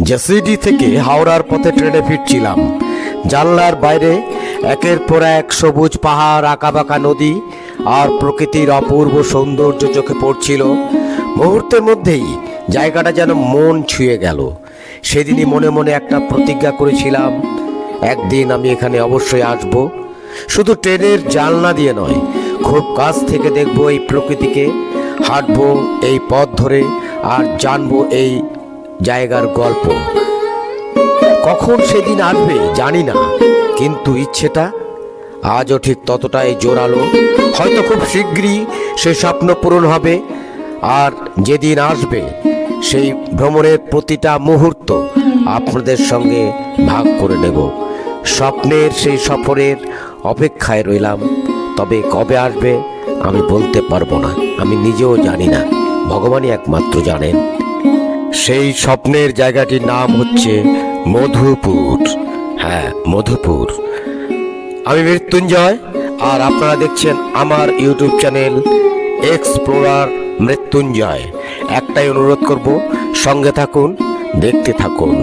JCD থেকে হাওড়ার পথে ট্রেনে ফিরছিলাম। জানলার বাইরে একের পর এক সবুজ পাহাড়, আঁকাবাঁকা নদী আর প্রকৃতির অপূর্ব সৌন্দর্য চোখে পড়ছিল। মুহূর্তের মধ্যেই জায়গাটা যেন মন ছুঁয়ে গেল। সেদিনই মনে মনে একটা প্রতিজ্ঞা করেছিলাম, একদিন আমি এখানে অবশ্যই আসব। শুধু ট্রেনের জানলা দিয়ে নয়, খুব কাছ থেকে দেখব এই প্রকৃতিকে, হাঁটবো এই পথ ধরে আর জানবো এই জায়গার গল্প। কখন সেদিন আসবে জানি না, কিন্তু ইচ্ছেটা আজও ঠিক ততটাই জোরালো। হয়তো খুব শীঘ্রই সেই স্বপ্ন পূরণ হবে, আর যেদিন আসবে সেই ভ্রমণের প্রতিটা মুহূর্ত আপনাদের সঙ্গে ভাগ করে নেব। স্বপ্নের সেই সফরের অপেক্ষায় রইলাম। তবে কবে আসবে আমি বলতে পারবো না, আমি নিজেও জানি না, ভগবানই একমাত্র জানেন। সেই স্বপ্নের জায়গাটির নাম হচ্ছে মধুপুর। হ্যাঁ, মধুপুর। আমি মৃত্যুঞ্জয়, আর আপনারা দেখছেন আমার ইউটিউব চ্যানেল এক্সপ্লোরার মৃত্যুঞ্জয়। একটাই অনুরোধ করব, সঙ্গে থাকুন, দেখতে থাকুন।